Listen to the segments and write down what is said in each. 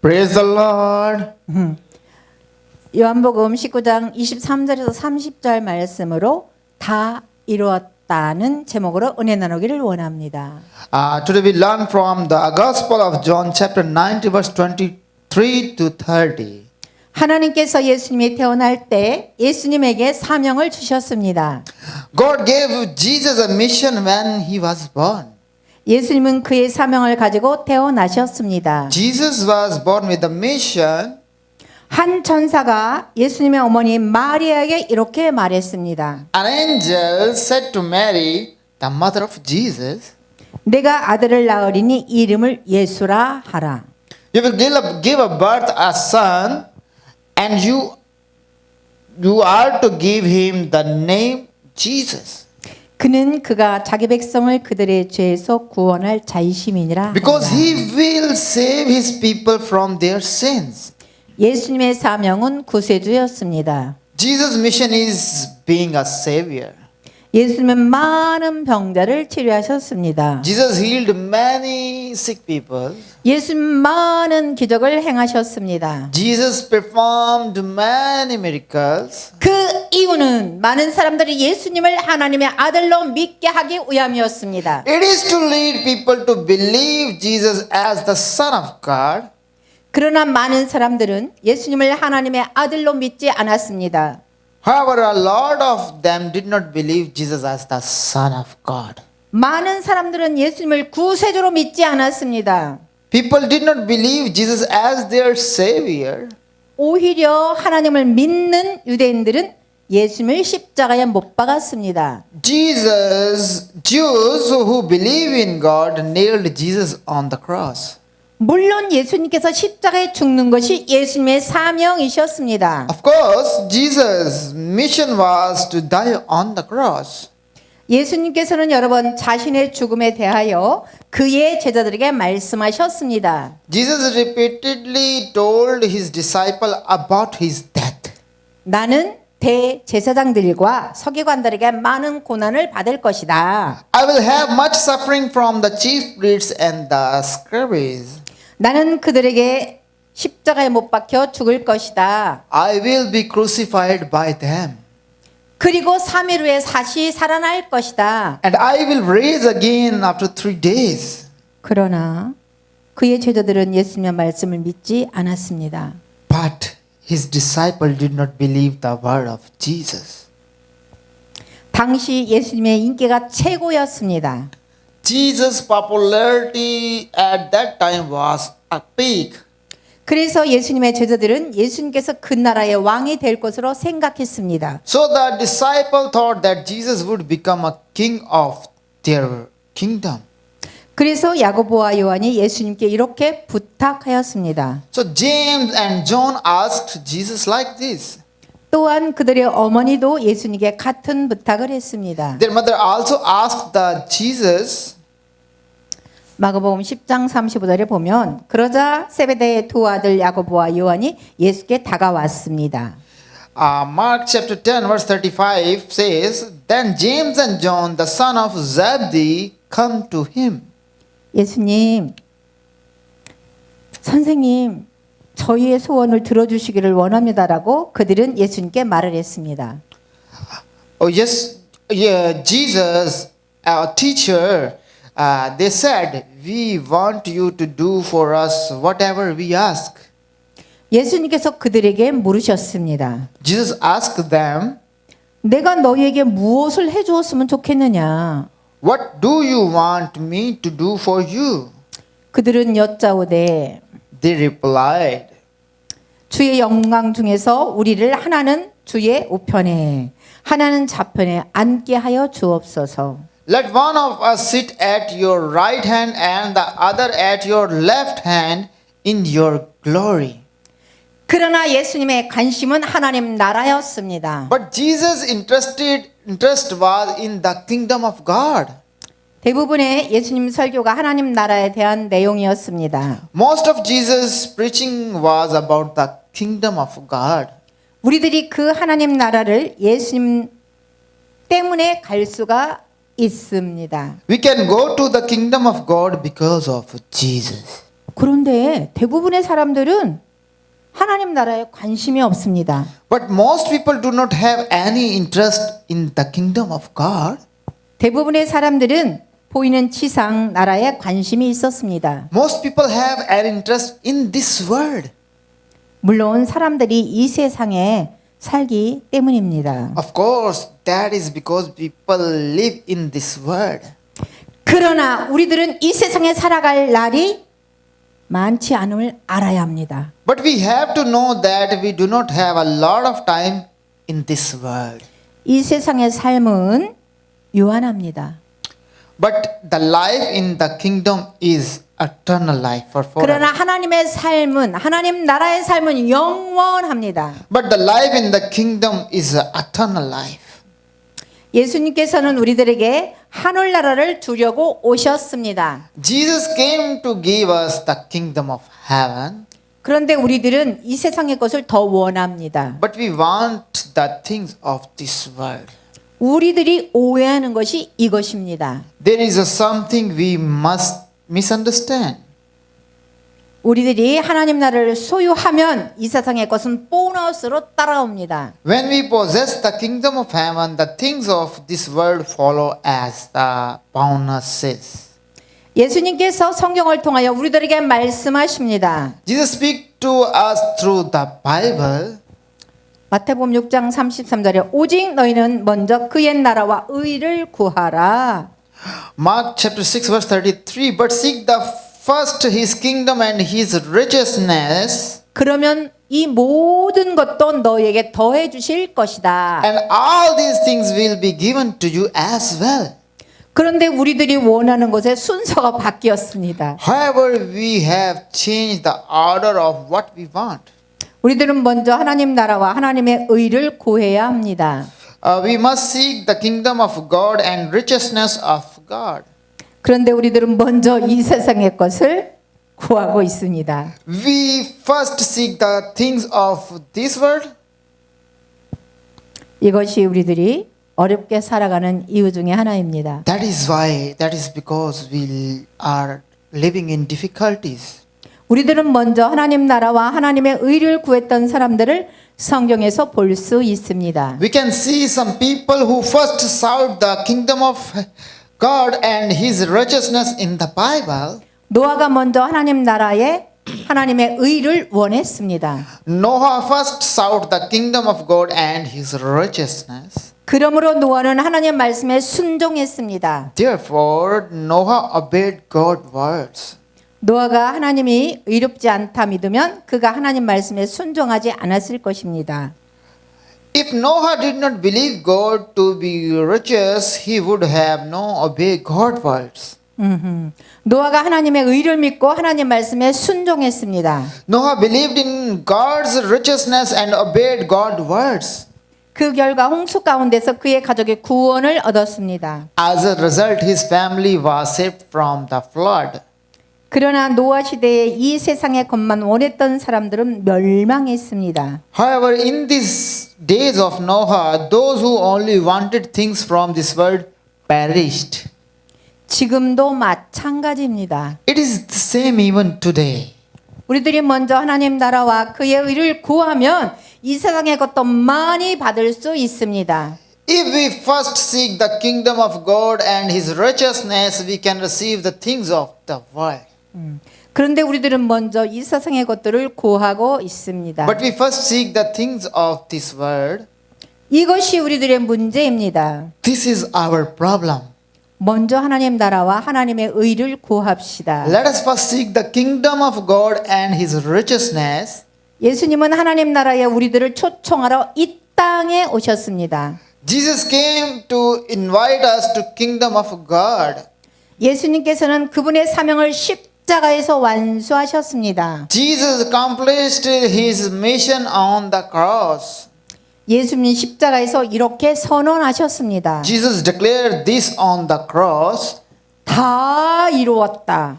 Praise the Lord. 요한복음 19장 23절에서 30절 말씀으로 다 이루었다는 제목으로 은혜 나누기를 원합니다. Today we learn from the Gospel of John chapter 90 verse 23 to 30. 하나님께서 예수님이 태어날 때 예수님에게 사명을 주셨습니다. God gave Jesus a mission when he was born. 예수님은 그의 사명을 가지고 태어나셨습니다. Jesus was born with a mission. 한 천사가 예수님의 어머니 마리아에게 이렇게 말했습니다. An angel said to Mary, the mother of Jesus, 내가 아들을 낳으리니 이름을 예수라 하라. you will give a birth a son, and you are to give him the name Jesus. 그는 그가 자기 백성을 그들의 죄에서 구원할 자이심이니라. Because 하니라. he will save his people from their sins. 예수님의 사명은 구세주였습니다. Jesus' mission is being a savior. 예수님은 많은 병자를 치료하셨습니다. Jesus healed many sick people. 예수님은 많은 기적을 행하셨습니다. Jesus performed many miracles. 그 이유는 많은 사람들이 예수님을 하나님의 아들로 믿게 하기 위함이었습니다. It is to lead people to believe Jesus as the Son of God. 그러나 많은 사람들은 예수님을 하나님의 아들로 믿지 않았습니다. However, a lot of them did not believe Jesus as the Son of God. 많은 사람들은 예수님을 구세주로 믿지 않았습니다. People did not believe Jesus as their Savior. 오히려 하나님을 믿는 유대인들은 예수님을 십자가에 못 박았습니다. Jews who believe in God nailed Jesus on the cross. 물론 예수님께서 십자가에 죽는 것이 예수님의 사명이셨습니다. Of course, Jesus' mission was to die on the cross. 예수님께서는 여러 번 자신의 죽음에 대하여 그의 제자들에게 말씀하셨습니다. Jesus repeatedly told his disciple about his death. 나는 대제사장들과 서기관들에게 많은 고난을 받을 것이다. I will have much suffering from the chief priests and the scribes. 나는 그들에게 십자가에 못 박혀 죽을 것이다. I will be crucified by them. 그리고 3일 후에 다시 살아날 것이다. And I will rise again after 3 days. 그러나 그의 제자들은 예수님의 말씀을 믿지 않았습니다. But his disciple did not believe the word of Jesus. 당시 예수님의 인기가 최고였습니다. Jesus' popularity at that time was a peak. 그래서 예수님의 제자들은 예수님께서 그 나라의 왕이 될 것으로 생각했습니다. So the disciple thought that Jesus would become a king of their kingdom. 그래서 야고보와 요한이 예수님께 이렇게 부탁하였습니다. So James and John asked Jesus like this. 또한 그들의 어머니도 예수님께 같은 부탁을 했습니다. Their mother also asked the Jesus. 마가복음 10장 35절에 보면 그러자 세베대의 두 아들 야고보와 요한이 예수께 다가왔습니다. Mark chapter 10 verse 35 says, Then James and John, the son of Zebedee, come to him. 예수님, 선생님, 저희의 소원을 들어주시기를 원합니다라고 그들은 예수님께 말을 했습니다. Oh yes, yeah, Jesus, our teacher, they said, we want you to do for us whatever we ask. 예수님께서 그들에게 물으셨습니다. Jesus asked them, 내가 너희에게 무엇을 해주었으면 좋겠느냐? What do you want me to do for you? 그들은 여짜오되 They replied, 주의 영광 중에서 우리를 하나는 주의 우편에 하나는 좌편에 앉게 하여 주옵소서. Let one of us sit at your right hand and the other at your left hand in your glory. 그러나 예수님의 관심은 하나님 나라였습니다. But Jesus' interest was in the kingdom of God. 대부분의 예수님 설교가 하나님 나라에 대한 내용이었습니다. Most of Jesus' preaching was about the kingdom of God. 우리들이 그 하나님 나라를 예수님 때문에 갈 수가 있습니다. We can go to the kingdom of God because of Jesus. 그런데 대부분의 사람들은 하나님 나라에 관심이 없습니다. But most people do not have any interest in the kingdom of God. 대부분의 사람들은 보이는 지상 나라에 관심이 있었습니다. Most people have an interest in this world. 물론 사람들이 이 세상에 살기 때문입니다. Of course, that is because people live in this world. 그러나 우리들은 이 세상에 살아갈 날이 많지 않음을 알아야 합니다. But we have to know that we do not have a lot of time in this world. 이 세상의 삶은 유한합니다. But the life in the kingdom is eternal life for 그러나 forever. 하나님의 삶은 하나님 나라의 삶은 영원합니다. But the life in the kingdom is eternal life. 예수님께서는 우리들에게 하늘나라를 주려고 오셨습니다. Jesus came to give us the kingdom of heaven, 그런데 우리들은 이 세상의 것을 더 원합니다. but we want the things of this world. 우리들이 오해하는 것이 이것입니다. There is something we must misunderstand. 우리들이 하나님 나라를 소유하면 이 세상의 것은 보너스로 따라옵니다. When we possess the kingdom of heaven, the things of this world follow as the bonuses. 예수님께서 성경을 통하여 우리들에게 말씀하십니다. Jesus speaks to us through the Bible. 마태복음 6장 33절에 오직 너희는 먼저 그의 나라와 의를 구하라. Mark chapter 6 verse 33, but seek the first his kingdom and his righteousness, 그러면 이 모든 것도 너희에게 더해 주실 것이다. and all these things will be given to you as well. 그런데 우리들이 원하는 것의 순서가 바뀌었습니다. However, we have changed the order of what we want. 우리들은 먼저 하나님 나라와 하나님의 의를 구해야 합니다. We must seek the kingdom of God and righteousness of God. 그런데 우리들은 먼저 이 세상의 것을 구하고 있습니다. We first seek the things of this world. 이것이 우리들이 어렵게 살아가는 이유 중에 하나입니다. That is because we are living in difficulties. 우리들은 먼저 하나님 나라와 하나님의 의를 구했던 사람들을 성경에서 볼 수 있습니다. We can see some people who first sought the kingdom of God and his righteousness in the Bible. 노아가 먼저 하나님 나라에 하나님의 의를 원했습니다. Noah first sought the kingdom of God and his righteousness. 그러므로 노아는 하나님 말씀에 순종했습니다. Therefore, Noah obeyed God's words. 노아가 하나님이 의롭지 않다 믿으면 그가 하나님 말씀에 순종하지 않았을 것입니다. If Noah did not believe God to be righteous, he would have not obeyed God's words. 노아가 하나님의 의를 믿고 하나님 말씀에 순종했습니다. Noah believed in God's righteousness and obeyed God's words. 그 결과 홍수 가운데서 그의 가족이 구원을 얻었습니다. As a result, his family was saved from the flood. 그러나 노아 시대에 이 세상의 것만 원했던 사람들은 멸망했습니다. However, in these days of Noah, those who only wanted things from this world perished. 지금도 마찬가지입니다. It is the same even today. 우리들이 먼저 하나님 나라와 그의 의를 구하면 이 세상의 것도 많이 받을 수 있습니다. If we first seek the kingdom of God and his righteousness, we can receive the things of the world. 그런데 우리들은 먼저 이 세상의 것들을 구하고 있습니다. But we first seek the things of this world. 이것이 우리들의 문제입니다. This is our problem. 먼저 하나님 나라와 하나님의 의를 구합시다. Let us first seek the kingdom of God and his righteousness. 예수님은 하나님 나라에 우리들을 초청하러 이 땅에 오셨습니다. Jesus came to invite us to kingdom of God. 예수님께서는 그분의 사명을 십자가에서 완수하셨습니다. Jesus accomplished his mission on the cross. 예수님 십자가에서 이렇게 선언하셨습니다. Jesus declared this on the cross. 다 이루었다.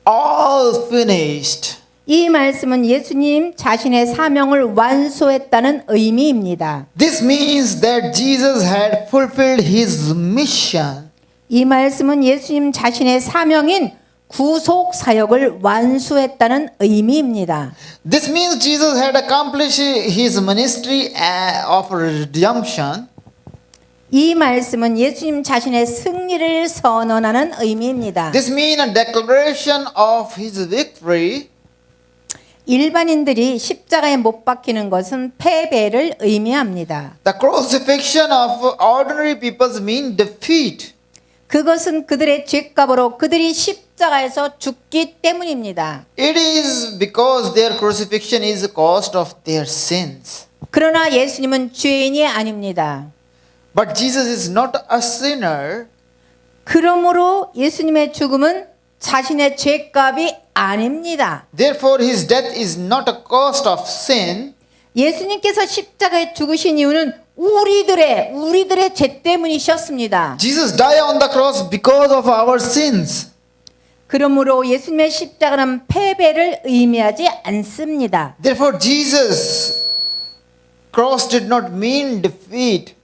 All finished. 이 말씀은 예수님 자신의 사명을 완수했다는 의미입니다. This means that Jesus had fulfilled his mission. 이 말씀은 예수님 자신의 사명인 구속 사역을 완수했다는 의미입니다. This means Jesus had accomplished his ministry of redemption. 이 말씀은 예수님 자신의 승리를 선언하는 의미입니다. This means a declaration of his victory. 일반인들이 십자가에 못 박히는 것은 패배를 의미합니다. The crucifixion of ordinary people mean defeat. 그것은 그들의 죄값으로 그들이 십자가에서 죽기 때문입니다. It is because their crucifixion is the cost of their sins. 그러나 예수님은 죄인이 아닙니다. But Jesus is not a sinner. 그러므로 예수님의 죽음은 자신의 죄값이 아닙니다. Therefore, his death is not a cost of sin. 예수님께서 십자가에 죽으신 이유는 우리들의 죄 때문이셨습니다. Jesus died on the cross because of our sins. 그러므로 예수님의 십자가는 패배를 의미하지 않습니다. Therefore, Jesus' cross did not mean defeat.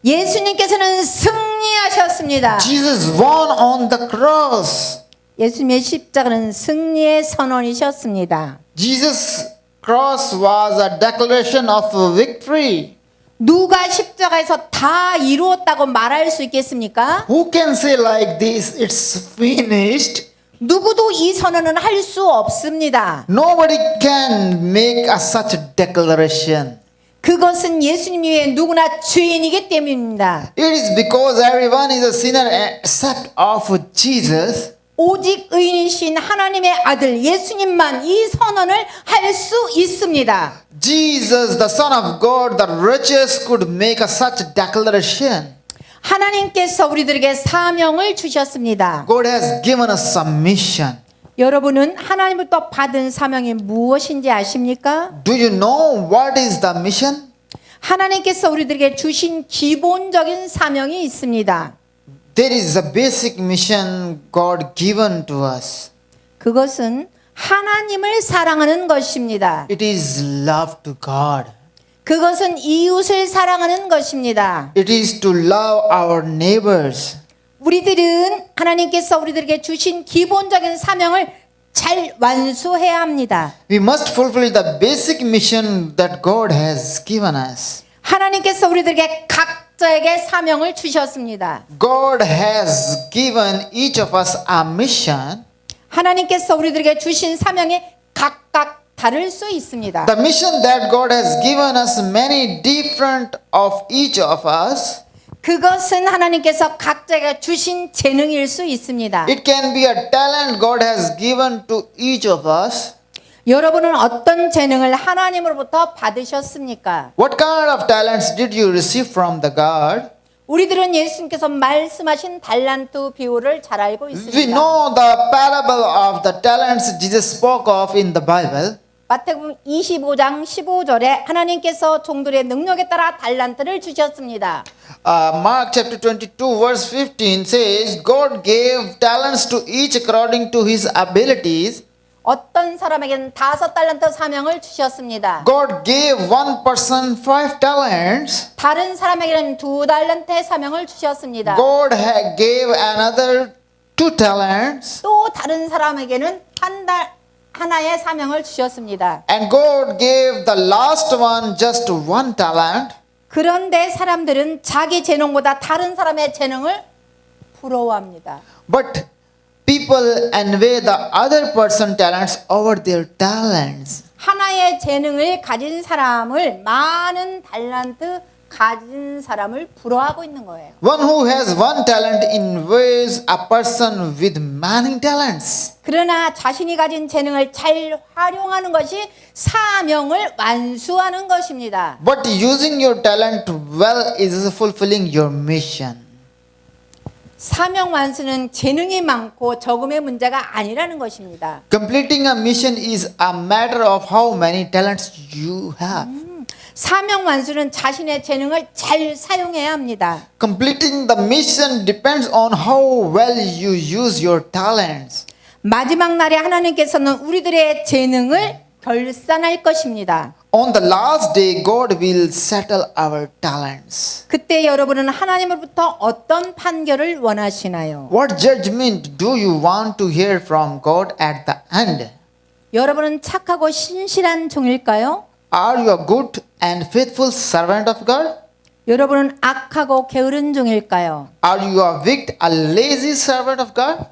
예수님께서는 승리하셨습니다. Jesus won on the cross. 예수님의 십자가는 승리의 선언이셨습니다. Jesus' cross was a declaration of victory. 누가 십자가에서 다 이루었다고 말할 수 있겠습니까? Who can say like this, it's finished? 누구도 이 선언은 할 수 없습니다. Nobody can make a such declaration. 그것은 예수님 외에 누구나 죄인이기 때문입니다. It is because everyone is a sinner except of Jesus. 오직 의인이신 하나님의 아들 예수님만 이 선언을 할 수 있습니다. Jesus, the Son of God, the righteous, could make a such declaration. 하나님께서 우리들에게 사명을 주셨습니다. God has given us some mission. 여러분은 하나님부터 받은 사명이 무엇인지 아십니까? Do you know what is the mission? 하나님께서 우리들에게 주신 기본적인 사명이 있습니다. There is a basic mission God given to us. 그것은 하나님을 사랑하는 것입니다. It is love to God. 그것은 이웃을 사랑하는 것입니다. It is to love our neighbors. 우리들은 하나님께서 우리들에게 주신 기본적인 사명을 잘 완수해야 합니다. We must fulfill the basic mission that God has given us. 하나님께서 우리들에게 각자에게 사명을 주셨습니다. God has given each of us a mission. 하나님께서 우리들에게 주신 사명이 각각 다를 수 있습니다. The mission that God has given us many different of each of us. 그것은 하나님께서 각자에게 주신 재능일 수 있습니다. It can be a talent God has given to each of us. 여러분은 어떤 재능을 하나님으로부터 받으셨습니까? What kind of talents did you receive from the God? 우리들은 예수님께서 말씀하신 달란트 비유를 잘 알고 We 있습니다. know the parable of the talents Jesus spoke of in the Bible. 마태복음 25장 15절에 하나님께서 종들의 능력에 따라 달란트를 주셨습니다. Mark chapter 22 verse 15 says, God gave talents to each according to his abilities. 어떤 사람에게는 5달란트 사명을 주셨습니다. God gave one person 5 talents. 다른 사람에게는 2달란트의 사명을 주셨습니다. God gave another 2 talents. 또 다른 사람에게는 하나의 사명을 주셨습니다. And God gave the last one just 1 talent. 그런데 사람들은 자기 재능보다 다른 사람의 재능을 부러워합니다. But people envy the other person talents over their talents. 하나의 재능을 가진 사람을 많은 달란트 가진 사람을 부러워하고 있는 거예요. One who has 1 talent envies a person with many talents. 그러나 자신이 가진 재능을 잘 활용하는 것이 사명을 완수하는 것입니다. But using your talent well is fulfilling your mission. 사명 완수는 재능이 많고 적음의 문제가 아니라는 것입니다. Completing a mission is a matter of how many talents you have. 사명 완수는 자신의 재능을 잘 사용해야 합니다. Completing the mission depends on how well you use your talents. 마지막 날에 하나님께서는 우리들의 재능을 결산할 것입니다. On the last day, God will settle our talents. 그때 여러분은 하나님으로부터 어떤 판결을 원하시나요? What judgment do you want to hear from God at the end? 여러분은 착하고 신실한 종일까요? Are you a good and faithful servant of God? 여러분은 악하고 게으른 종일까요? Are you a wicked, a lazy servant of God?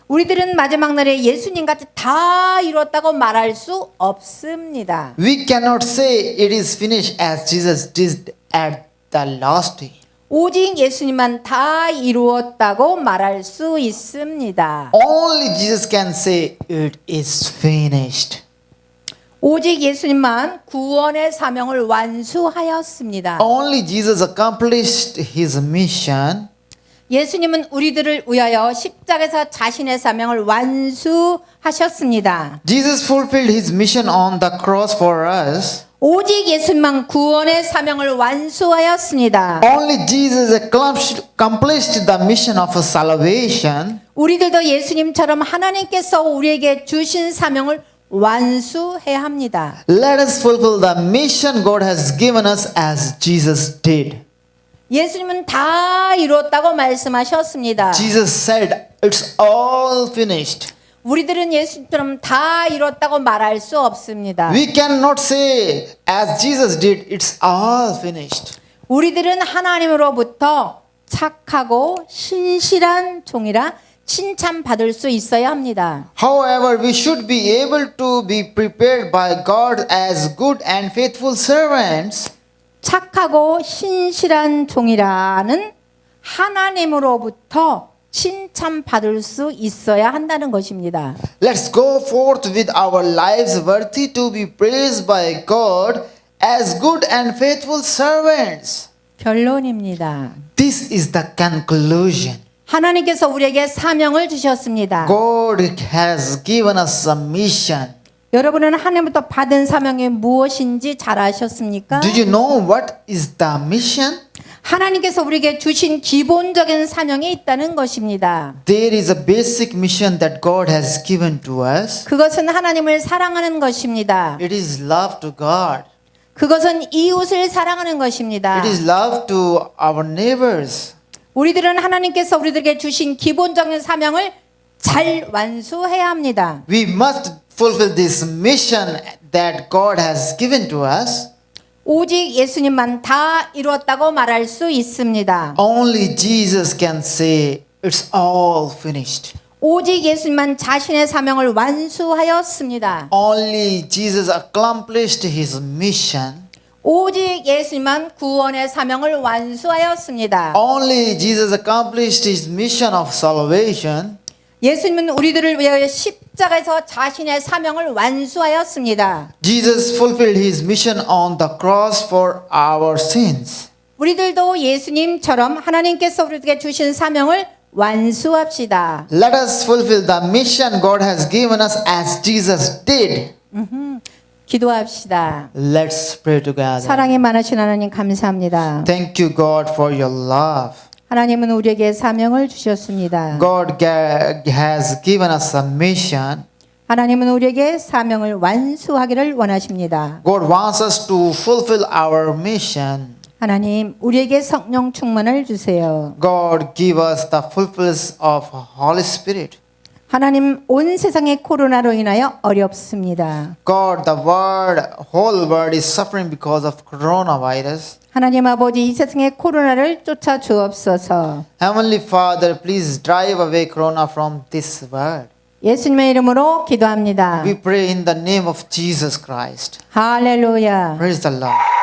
우리들은 마지막 날에 예수님 같이 다 이뤘다고 말할 수 없습니다. We cannot say it is finished as Jesus did at the last day. 오직 예수님만 다 이루었다고 말할 수 있습니다. Only Jesus can say it is finished. 오직 예수님만 구원의 사명을 완수하였습니다. Only Jesus accomplished his mission. 예수님은 우리들을 위하여 십자가에서 자신의 사명을 완수하셨습니다. Jesus fulfilled his mission on the cross for us. 오직 예수님만 구원의 사명을 완수하였습니다. Only Jesus accomplished the mission of salvation. 우리들도 예수님처럼 하나님께서 우리에게 주신 사명을 완수해야 합니다. Let us fulfill the mission God has given us as Jesus did. 예수님은 다 이뤘다고 말씀하셨습니다. Jesus said, it's all finished. 우리들은 예수님처럼 다 이뤘다고 말할 수 없습니다. We cannot say, as Jesus did, it's all finished. 우리들은 하나님으로부터 착하고 신실한 종이라 칭찬받을 수 있어야 합니다. However, we should be able to be prepared by God as good and faithful servants. 착하고 신실한 종이라는 하나님으로부터 칭찬받을 수 있어야 한다는 것입니다. Let's go forth with our lives worthy to be praised by God as good and faithful servants. 결론입니다. This is the conclusion. 하나님께서 우리에게 사명을 주셨습니다. God has given us a mission. 여러분은 하나님부터 받은 사명이 무엇인지 잘 아셨습니까? Do you know what is the mission? 하나님께서 우리에게 주신 기본적인 사명이 있다는 것입니다. There is a basic mission that God has given to us. 그것은 하나님을 사랑하는 것입니다. It is love to God. 그것은 이웃을 사랑하는 것입니다. It is love to our neighbors. 우리들은 하나님께서 우리들에게 주신 기본적인 사명을 잘 완수해야 합니다. We must fulfill this mission that God has given to us. 오직 예수님만 다 이루었다고 말할 수 있습니다. Only Jesus can say it's all finished. 오직 예수님만 자신의 사명을 완수하였습니다. Only Jesus accomplished his mission. 오직 예수님만 구원의 사명을 완수하였습니다. Only Jesus accomplished his mission of salvation. 예수님은 우리들을 위하여 십자가에서 자신의 사명을 완수하였습니다. Jesus fulfilled his mission on the cross for our sins. 우리들도 예수님처럼 하나님께서 우리에게 주신 사명을 완수합시다. Let us fulfill the mission God has given us as Jesus did. 기도합시다. Let's pray together. 사랑이 많으신 하나님 감사합니다. Thank you, God, for your love. 하나님은 우리에게 사명을 주셨습니다. God has given us a mission. 하나님은 우리에게 사명을 완수하기를 원하십니다. God wants us to fulfill our mission. 하나님, 우리에게 성령 충만을 주세요. God give us the fullness of Holy Spirit. 하나님, 온 세상의 코로나로 인하여 어렵습니다. God, the whole world is suffering because of coronavirus. 하나님 아버지, 이 세상의 코로나를 쫓아 주옵소서. Heavenly Father, please drive away corona from this world. 예수님의 이름으로 기도합니다. We pray in the name of Jesus Christ. 할렐루야. Praise the Lord.